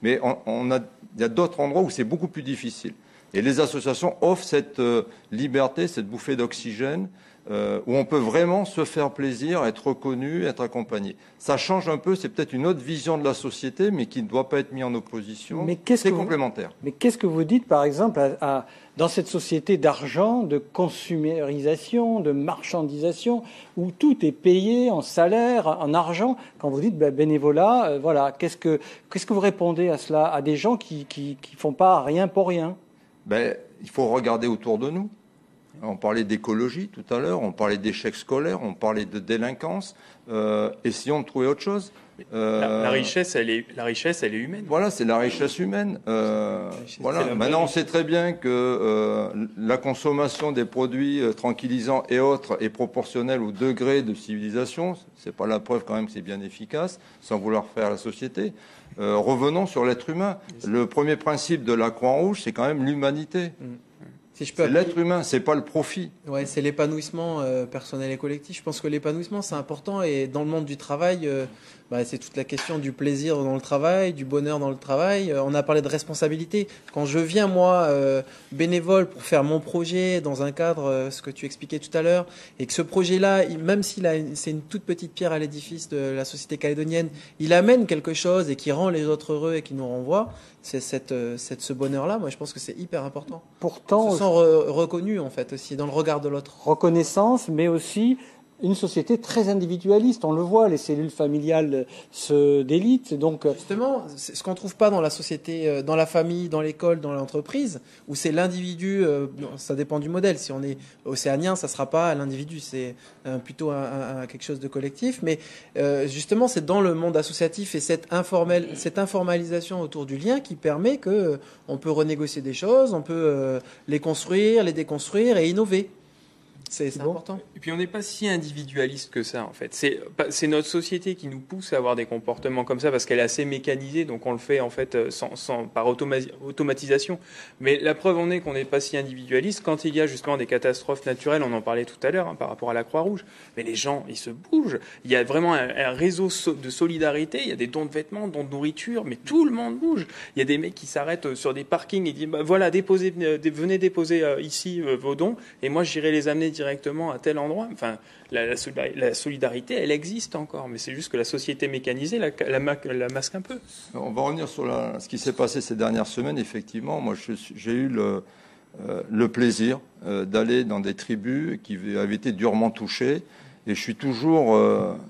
Mais il y a d'autres endroits où c'est beaucoup plus difficile. Et les associations offrent cette liberté, cette bouffée d'oxygène, où on peut vraiment se faire plaisir, être reconnu, être accompagné. Ça change un peu, c'est peut-être une autre vision de la société, mais qui ne doit pas être mis en opposition. C'est complémentaire. Mais qu'est-ce que vous dites, par exemple, dans cette société d'argent, de consumérisation, de marchandisation, où tout est payé en salaire, en argent, quand vous dites bénévolat, voilà, qu'est-ce que vous répondez à cela, à des gens qui font pas rien pour rien? Il faut regarder autour de nous. On parlait d'écologie tout à l'heure, on parlait d'échecs scolaires, on parlait de délinquance. Essayons de trouver autre chose. La richesse, elle est humaine. Voilà, c'est la richesse humaine. Maintenant, on sait très bien que la consommation des produits tranquillisants et autres est proportionnelle au degré de civilisation. C'est pas la preuve quand même que c'est bien efficace, sans vouloir faire la société. Revenons sur l'être humain. Le premier principe de la Croix-Rouge, c'est quand même l'humanité. C'est l'être humain, c'est pas le profit. Ouais, c'est l'épanouissement personnel et collectif. Je pense que l'épanouissement, c'est important. Et dans le monde du travail, c'est toute la question du plaisir dans le travail, du bonheur dans le travail. On a parlé de responsabilité. Quand je viens, moi, bénévole pour faire mon projet dans un cadre, ce que tu expliquais tout à l'heure, et que ce projet-là, même c'est une toute petite pierre à l'édifice de la société calédonienne, il amène quelque chose et qui rend les autres heureux et qui nous renvoie. C'est ce bonheur-là, moi je pense que c'est hyper important. Pourtant, on se sent reconnu en fait aussi dans le regard de l'autre. Reconnaissance, mais aussi une société très individualiste. On le voit, les cellules familiales se délitent. Donc justement, c'est ce qu'on trouve pas dans la société, dans la famille, dans l'école, dans l'entreprise, où c'est l'individu. Ça dépend du modèle. Si on est océanien, ça sera pas l'individu, c'est plutôt quelque chose de collectif. Mais justement, c'est dans le monde associatif et cette informalisation autour du lien qui permet que on peut renégocier des choses, on peut les construire, les déconstruire et innover. C'est important. Et puis on n'est pas si individualiste que ça en fait. C'est notre société qui nous pousse à avoir des comportements comme ça parce qu'elle est assez mécanisée, donc on le fait en fait par automatisation. Mais la preuve en est qu'on n'est pas si individualiste quand il y a justement des catastrophes naturelles. On en parlait tout à l'heure par rapport à la Croix-Rouge. Mais les gens, ils se bougent. Il y a vraiment un réseau de solidarité. Il y a des dons de vêtements, dons de nourriture, mais tout le monde bouge. Il y a des mecs qui s'arrêtent sur des parkings et disent bah, voilà, venez déposer ici vos dons et moi j'irai les amener directement à tel endroit. Enfin, la solidarité, elle existe encore, mais c'est juste que la société mécanisée la masque un peu. On va revenir sur ce qui s'est passé ces dernières semaines. Effectivement, moi, j'ai eu le plaisir d'aller dans des tribus qui avaient été durement touchées, et je suis toujours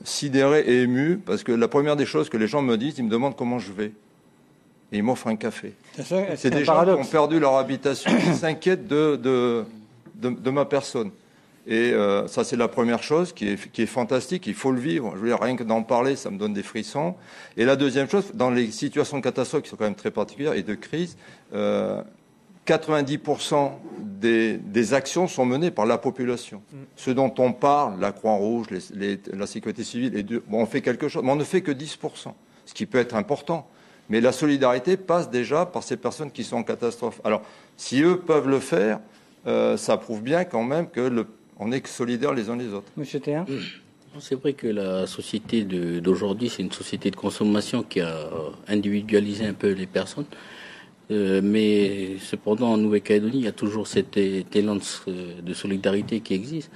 sidéré et ému parce que la première des choses que les gens me disent, ils me demandent comment je vais. Et ils m'offrent un café. C'est des gens qui ont perdu leur habitation, qui s'inquiètent de ma personne. Et ça, c'est la première chose qui est fantastique. Il faut le vivre. Je veux dire, rien que d'en parler, ça me donne des frissons. Et la deuxième chose, dans les situations de catastrophe qui sont quand même très particulières et de crise, 90% des actions sont menées par la population. Ce dont on parle, la Croix-Rouge, la sécurité civile, on fait quelque chose, mais on ne fait que 10%, ce qui peut être important. Mais la solidarité passe déjà par ces personnes qui sont en catastrophe. Alors, si eux peuvent le faire, ça prouve bien quand même qu'on est solidaires les uns les autres. Monsieur Théin. C'est vrai que la société d'aujourd'hui, c'est une société de consommation qui a individualisé un peu les personnes. Mais cependant, en Nouvelle-Calédonie, il y a toujours cet élan de solidarité qui existe.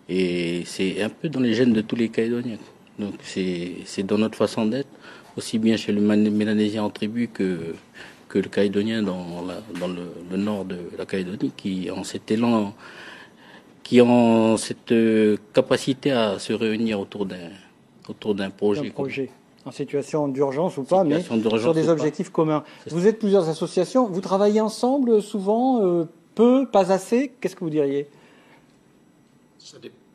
Et c'est un peu dans les gènes de tous les Calédoniens. Donc c'est dans notre façon d'être, aussi bien chez le Mélanésien en tribu que le Calédonien dans le nord de la Calédonie, qui ont cet élan, qui ont cette capacité à se réunir autour d'un projet. En situation d'urgence ou pas, mais sur des objectifs communs. Vous êtes plusieurs associations, vous travaillez ensemble souvent, peu, pas assez. Qu'est-ce que vous diriez ?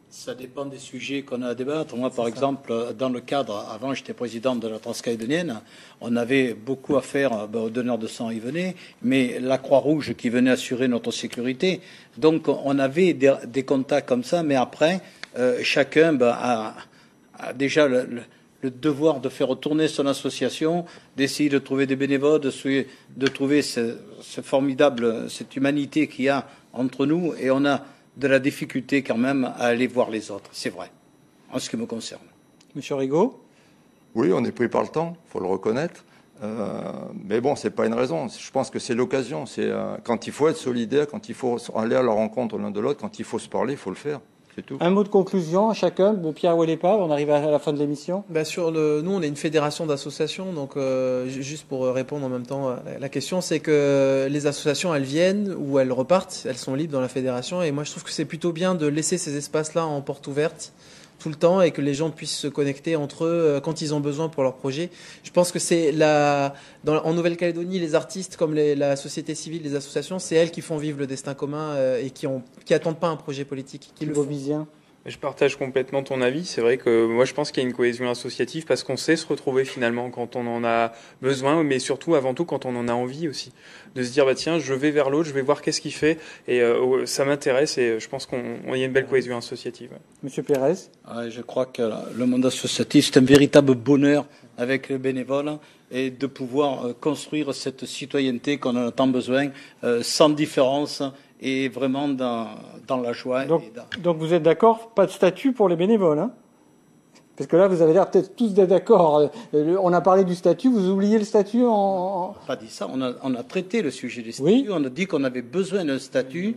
Ça dépend des sujets qu'on a à débattre. Moi, par exemple, dans le cadre, avant j'étais président de la Transcalédonienne, on avait beaucoup à faire, aux donneurs de sang, ils venaient, mais la Croix-Rouge qui venait assurer notre sécurité. Donc on avait des contacts comme ça, mais après, chacun a déjà le devoir de faire tourner son association, d'essayer de trouver des bénévoles, de trouver cette humanité qu'il y a entre nous, et on a de la difficulté quand même à aller voir les autres, c'est vrai, en ce qui me concerne. Monsieur Rigaud ? Oui, on est pris par le temps, il faut le reconnaître. Mais bon, c'est pas une raison. Je pense que c'est l'occasion. C'est quand il faut être solidaire, quand il faut aller à la rencontre l'un de l'autre, quand il faut se parler, il faut le faire. C'est tout. Un mot de conclusion à chacun, Pierre Ouellepave, on arrive à la fin de l'émission. Nous, on est une fédération d'associations, donc juste pour répondre en même temps à la question, c'est que les associations, elles viennent ou elles repartent, elles sont libres dans la fédération, et moi je trouve que c'est plutôt bien de laisser ces espaces-là en porte ouverte tout le temps et que les gens puissent se connecter entre eux quand ils ont besoin pour leur projet. Je pense que c'est en Nouvelle-Calédonie, les artistes comme la société civile, les associations, c'est elles qui font vivre le destin commun et qui attendent pas un projet politique, qui le font. Je partage complètement ton avis. C'est vrai que moi, je pense qu'il y a une cohésion associative parce qu'on sait se retrouver finalement quand on en a besoin, mais surtout, avant tout, quand on en a envie aussi. De se dire, tiens, je vais vers l'autre, je vais voir qu'est-ce qu'il fait, et ça m'intéresse, et je pense qu'il y a une belle cohésion associative. Monsieur Pérez ? Je crois que le monde associatif, c'est un véritable bonheur avec les bénévoles, et de pouvoir construire cette citoyenneté qu'on a tant besoin, sans différence, et vraiment dans la joie. Donc vous êtes d'accord, pas de statut pour les bénévoles, hein ? Parce que là, vous avez l'air peut-être tous d'être d'accord. On a parlé du statut, vous oubliez le statut On n'a pas dit ça, on a traité le sujet des statuts, oui. On a dit qu'on avait besoin d'un statut,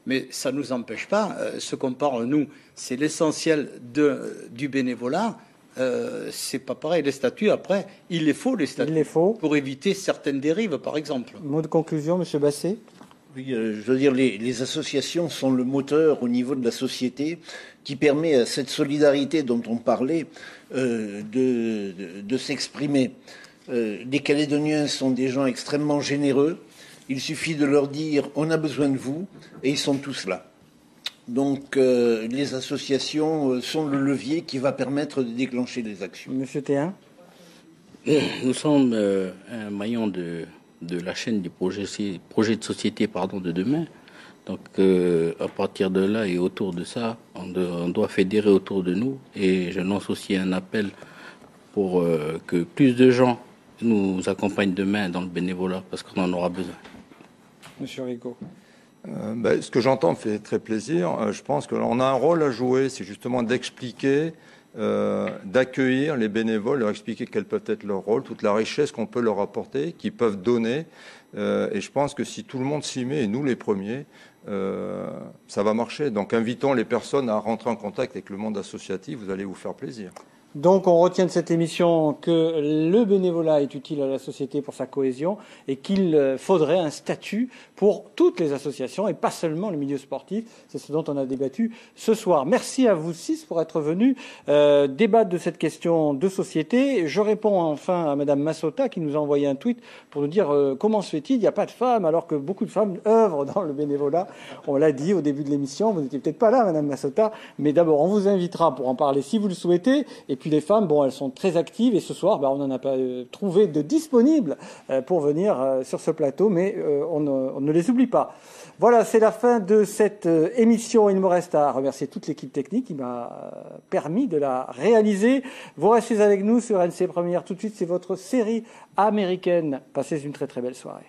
mais ça ne nous empêche pas, ce qu'on parle, nous, c'est l'essentiel du bénévolat. C'est pas pareil, les statuts, après, il les faut, pour éviter certaines dérives, par exemple. Mot de conclusion, Monsieur Basset ? Oui, je veux dire, les associations sont le moteur au niveau de la société qui permet à cette solidarité dont on parlait de s'exprimer. Les Calédoniens sont des gens extrêmement généreux. Il suffit de leur dire « on a besoin de vous » et ils sont tous là. Donc les associations sont le levier qui va permettre de déclencher des actions. Monsieur Théin ? Nous sommes un maillon de la chaîne des projets de société de demain. Donc à partir de là et autour de ça, on doit fédérer autour de nous. Et je lance aussi un appel pour que plus de gens nous accompagnent demain dans le bénévolat, parce qu'on en aura besoin. Monsieur Rico. Ce que j'entends me fait très plaisir. Je pense qu'on a un rôle à jouer, c'est justement d'expliquer, d'accueillir les bénévoles, leur expliquer quel peut être leur rôle, toute la richesse qu'on peut leur apporter, qu'ils peuvent donner. Et je pense que si tout le monde s'y met, et nous les premiers, ça va marcher. Donc invitons les personnes à rentrer en contact avec le monde associatif, vous allez vous faire plaisir. Donc on retient de cette émission que le bénévolat est utile à la société pour sa cohésion et qu'il faudrait un statut pour toutes les associations et pas seulement le milieu sportif. C'est ce dont on a débattu ce soir. Merci à vous 6 pour être venus débattre de cette question de société. Je réponds enfin à Madame Massota qui nous a envoyé un tweet pour nous dire comment se fait-il, il n'y a pas de femmes alors que beaucoup de femmes œuvrent dans le bénévolat. On l'a dit au début de l'émission, vous n'étiez peut-être pas là Madame Massota, mais d'abord on vous invitera pour en parler si vous le souhaitez. Et puis les femmes, elles sont très actives et ce soir, on n'en a pas trouvé de disponibles pour venir sur ce plateau, mais on ne les oublie pas. Voilà, c'est la fin de cette émission. Il me reste à remercier toute l'équipe technique qui m'a permis de la réaliser. Vous restez avec nous sur RMC Première. Tout de suite, c'est votre série américaine. Passez une très très belle soirée.